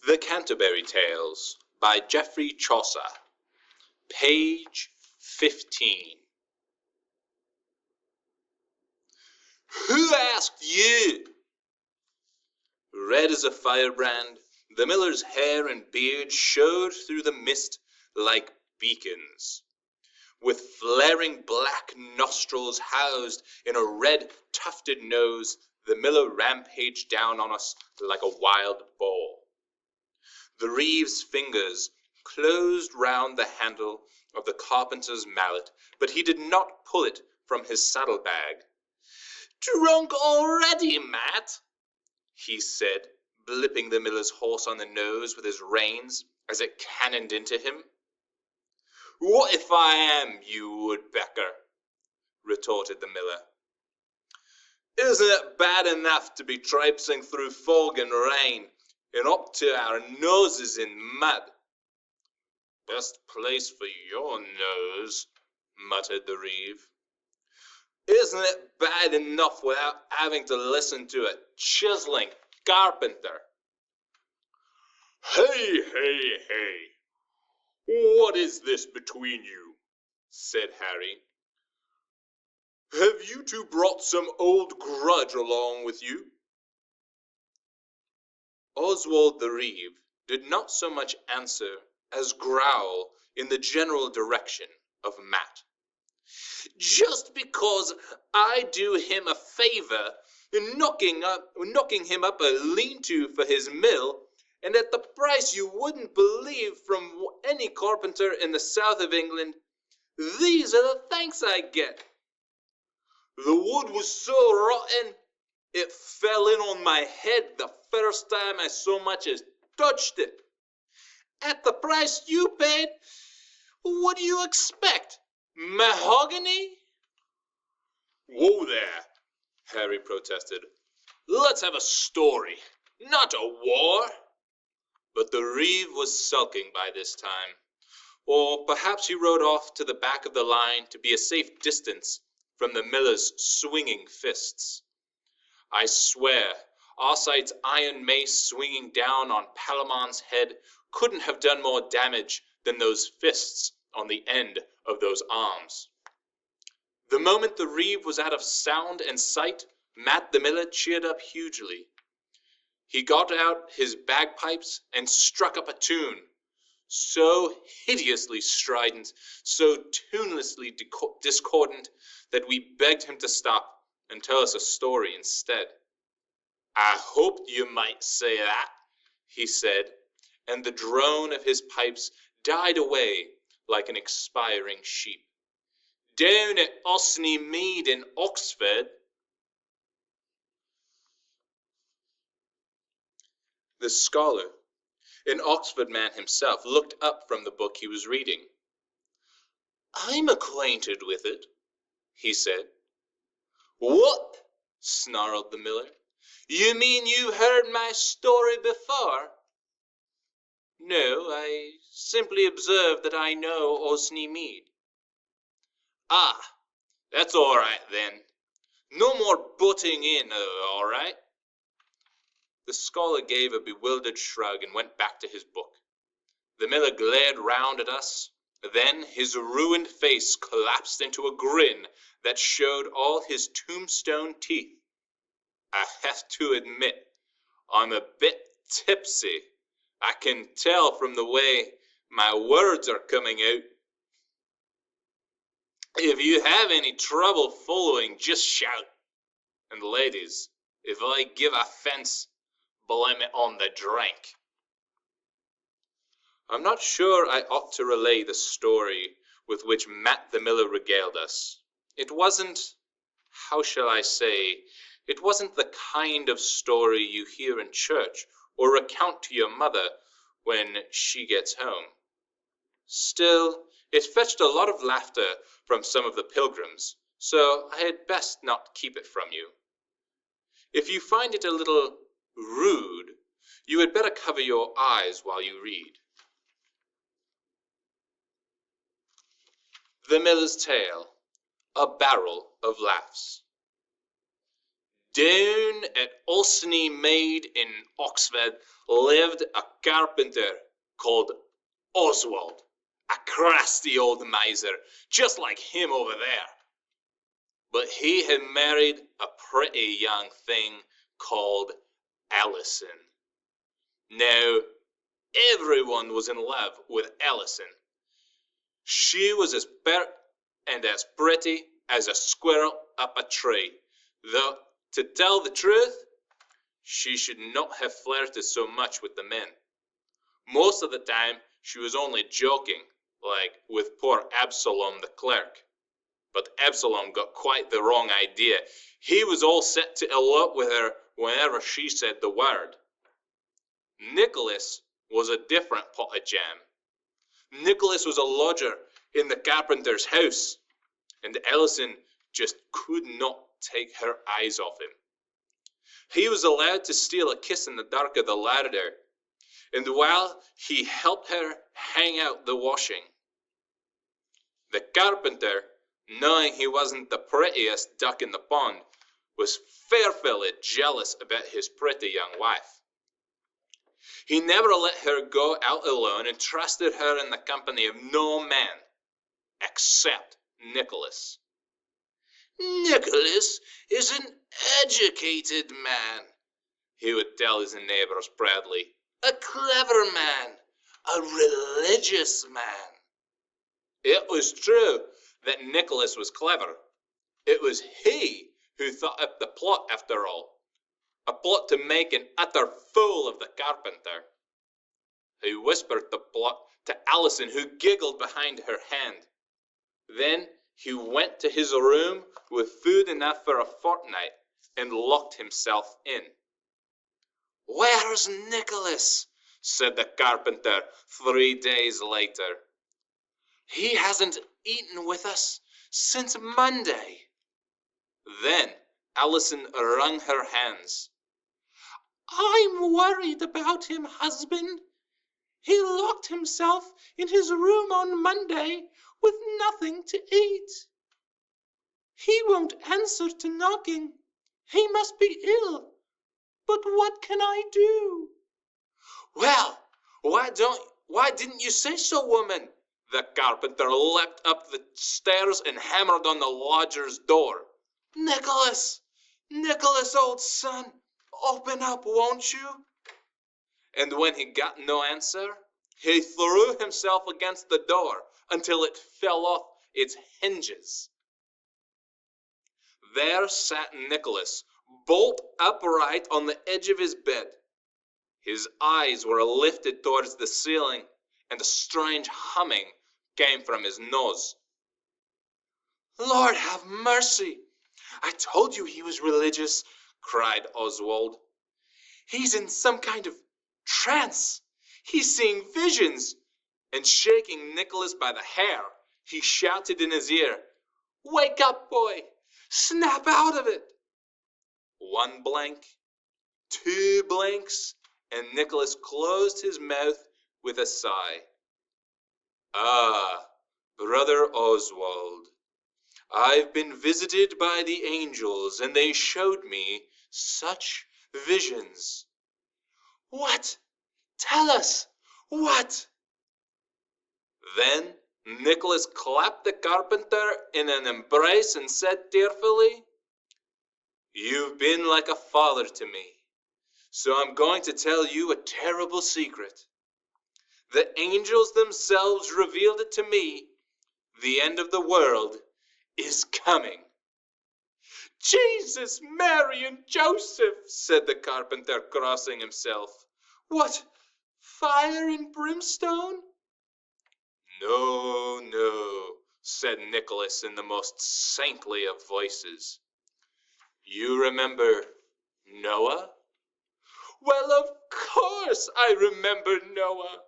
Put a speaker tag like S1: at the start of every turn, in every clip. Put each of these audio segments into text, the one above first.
S1: The Canterbury Tales by Geoffrey Chaucer. Page 15. Who asked you? Red as a firebrand, the miller's hair and beard showed through the mist like beacons. With flaring black nostrils housed in a red tufted nose, the miller rampaged down on us like a wild boar. The reeve's fingers closed round the handle of the carpenter's mallet, but he did not pull it from his saddlebag. "Drunk already, Matt?" he said, blipping the miller's horse on the nose with his reins as it cannoned into him. "What if I am, you woodpecker?" retorted the miller. "Isn't it bad enough to be traipsing through fog and rain, and up to our noses in mud?" "Best place for your nose," muttered the reeve. "Isn't it bad enough without having to listen to a chiseling carpenter?" "Hey, hey, hey! What is this between you?" said Harry. "Have you two brought some old grudge along with you?" Oswald the reeve did not so much answer as growl in the general direction of Matt. "Just because I do him a favor in knocking him up a lean-to for his mill, and at the price you wouldn't believe from any carpenter in the south of England, these are the thanks I get. The wood was so rotten, it fell in on my head the first time I so much as touched it. At the price you paid, what do you expect? Mahogany?" "Whoa there," Harry protested. "Let's have a story, not a war." But the reeve was sulking by this time, or perhaps he rode off to the back of the line to be a safe distance from the miller's swinging fists. I swear Arcite's iron mace swinging down on Palamon's head couldn't have done more damage than those fists on the end of those arms. The moment the reeve was out of sound and sight, Matt the miller cheered up hugely. He got out his bagpipes and struck up a tune, so hideously strident, so tunelessly discordant, that we begged him to stop and tell us a story instead. "I hoped you might say that," he said, and the drone of his pipes died away like an expiring sheep. "Down at Osney Mead in Oxford." The scholar, an Oxford man himself, looked up from the book he was reading. "I'm acquainted with it," he said. "What?" snarled the miller. "You mean you heard my story before?" "No, I simply observed that I know Osney Mead." "Ah, that's all right then. No more butting in, all right?" The scholar gave a bewildered shrug and went back to his book. The miller glared round at us. Then his ruined face collapsed into a grin that showed all his tombstone teeth. "I have to admit, I'm a bit tipsy. I can tell from the way my words are coming out. If you have any trouble following, just shout. And ladies, if I give offense, blame it on the drink." I'm not sure I ought to relay the story with which Matt the miller regaled us. It wasn't, how shall I say, it wasn't the kind of story you hear in church or recount to your mother when she gets home. Still, it fetched a lot of laughter from some of the pilgrims, so I had best not keep it from you. If you find it a little rude, you had better cover your eyes while you read. The Miller's Tale, a Barrel of Laughs. Down at Olsney Maid in Oxford lived a carpenter called Oswald, a crusty old miser, just like him over there. But he had married a pretty young thing called Allison. Now, everyone was in love with Allison. She was as pert and as pretty as a squirrel up a tree, though, to tell the truth, she should not have flirted so much with the men. Most of the time, she was only joking, like with poor Absalom the clerk. But Absalom got quite the wrong idea. He was all set to elope with her whenever she said the word. Nicholas was a different pot of jam. Nicholas was a lodger in the carpenter's house, and Allison just could not take her eyes off him. He was allowed to steal a kiss in the dark of the larder, and while he helped her hang out the washing, the carpenter, knowing he wasn't the prettiest duck in the pond, was fearfully jealous about his pretty young wife. He never let her go out alone and trusted her in the company of no man, except Nicholas. "Nicholas is an educated man," he would tell his neighbors proudly. "A clever man, a religious man." It was true that Nicholas was clever. It was he who thought up the plot, after all. A plot to make an utter fool of the carpenter. He whispered the plot to Allison, who giggled behind her hand. Then he went to his room with food enough for a fortnight and locked himself in. "Where's Nicholas?" said the carpenter 3 days later. "He hasn't eaten with us since Monday." Then Allison wrung her hands. "I'm worried about him, husband. He locked himself in his room on Monday with nothing to eat. He won't answer to knocking. He must be ill. But what can I do?" "Well, why didn't you say so, woman?" The carpenter leapt up the stairs and hammered on the lodger's door. "Nicholas, old son, open up, won't you?" And when he got no answer, he threw himself against the door until it fell off its hinges. There sat Nicholas, bolt upright on the edge of his bed. His eyes were lifted towards the ceiling, and a strange humming came from his nose. "Lord have mercy! I told you he was religious," cried Oswald. "He's in some kind of trance. He's seeing visions." And shaking Nicholas by the hair, he shouted in his ear, "Wake up, boy! Snap out of it!" 1 blank, 2 blanks, and Nicholas closed his mouth with a sigh. "Ah, Brother Oswald, I've been visited by the angels, and they showed me such visions." "What? Tell us, what?" Then Nicholas clapped the carpenter in an embrace and said tearfully, "You've been like a father to me, so I'm going to tell you a terrible secret. The angels themselves revealed it to me. The end of the world is coming." "Jesus, Mary, and Joseph," said the carpenter, crossing himself. "What, fire and brimstone?" "No, no," said Nicholas in the most saintly of voices. "You remember Noah?" "Well, of course I remember Noah."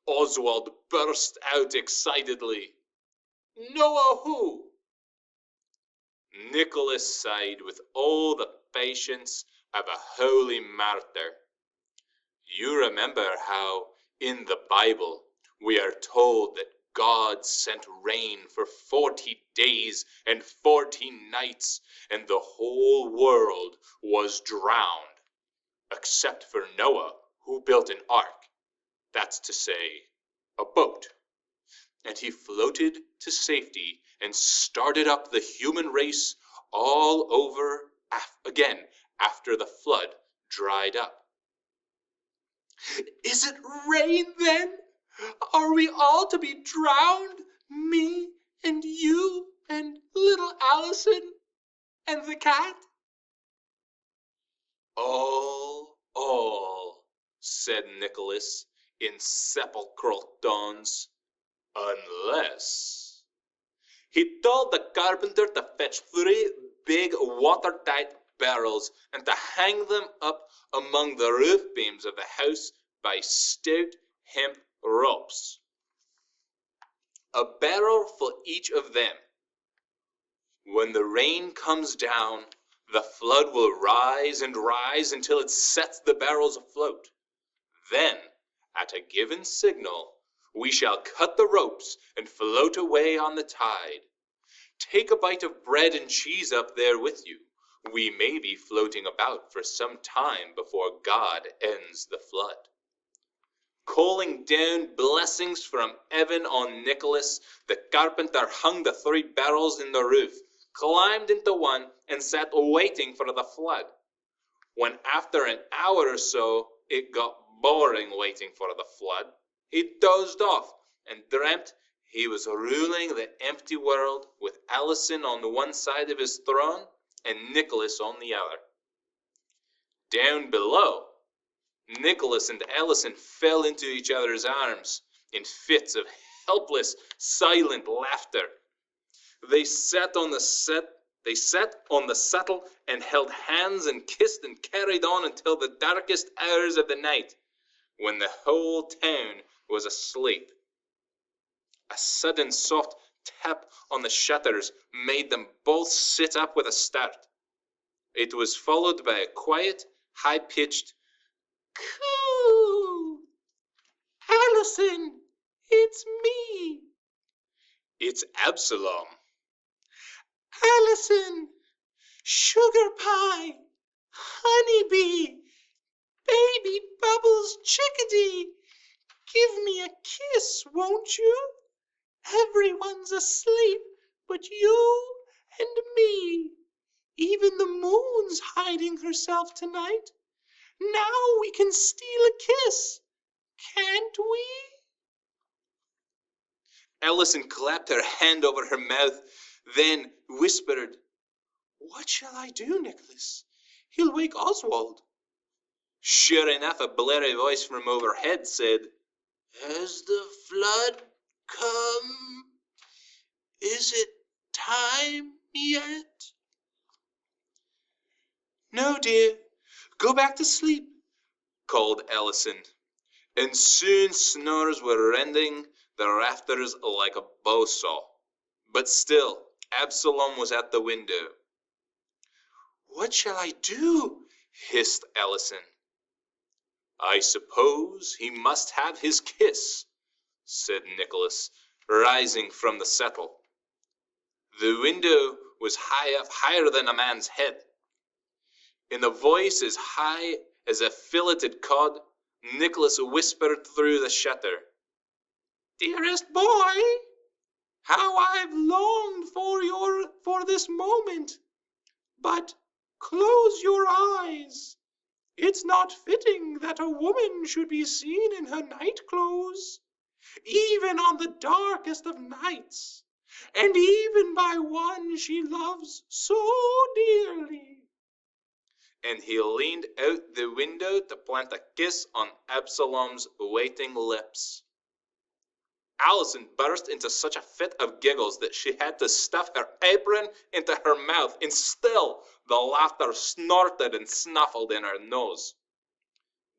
S1: Oswald burst out excitedly. "Noah who?" Nicholas sighed with all the patience of a holy martyr. "You remember how in the Bible we are told that God sent rain for 40 days and 40 nights, and the whole world was drowned, except for Noah, who built an ark, that's to say, a boat. And he floated to safety and started up the human race all over again after the flood dried up. Is it rain then? Are we all to be drowned? Me and you and little Allison and the cat? All, said Nicholas in sepulchral tones, unless. He told the carpenter to fetch 3 big watertight barrels and to hang them up among the roof beams of the house by stout hemp ropes. A barrel for each of them. When the rain comes down, the flood will rise and rise until it sets the barrels afloat. Then, at a given signal, we shall cut the ropes and float away on the tide. Take a bite of bread and cheese up there with you. We may be floating about for some time before God ends the flood. Calling down blessings from heaven on Nicholas, the carpenter hung the 3 barrels in the roof, climbed into one, and sat waiting for the flood. When after an hour or so it got boring waiting for the flood, he dozed off and dreamt he was ruling the empty world with Allison on one side of his throne and Nicholas on the other. Down below, Nicholas and Allison fell into each other's arms in fits of helpless, silent laughter. They sat on the settle and held hands and kissed and carried on until the darkest hours of the night, when the whole town was asleep. A sudden soft tap on the shutters made them both sit up with a start. It was followed by a quiet, high-pitched coo. Allison, it's me. It's Absalom. Allison, sugar pie, honeybee, baby Bubbles chickadee, give me a kiss, won't you? Everyone's asleep but you and me. Even the moon's hiding herself tonight. Now we can steal a kiss, can't we? Allison clapped her hand over her mouth, then whispered, What shall I do, Nicholas? He'll wake Oswald. Sure enough, a blurry voice from overhead said, Has the flood come? Is it time yet? No, dear. Go back to sleep, called Allison, and soon snores were rending the rafters like a bowsaw. But still, Absalom was at the window. What shall I do? Hissed Allison. I suppose he must have his kiss, said Nicholas, rising from the settle. The window was higher than a man's head. In a voice as high as a filleted cod, Nicholas whispered through the shutter, Dearest boy, how I've longed for this moment. But close your eyes. It's not fitting that a woman should be seen in her night clothes, even on the darkest of nights, and even by one she loves so dearly. And he leaned out the window to plant a kiss on Absalom's waiting lips. Allison burst into such a fit of giggles that she had to stuff her apron into her mouth, and still the laughter snorted and snuffled in her nose.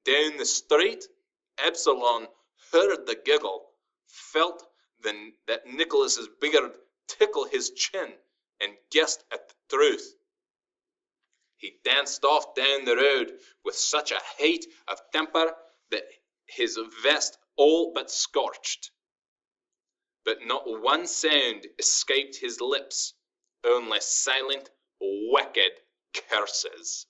S1: Down the street, Absalom heard the giggle, felt that Nicholas's beard tickle his chin, and guessed at the truth. He danced off down the road with such a height of temper that his vest all but scorched. but not one sound escaped his lips, only silent, wicked curses.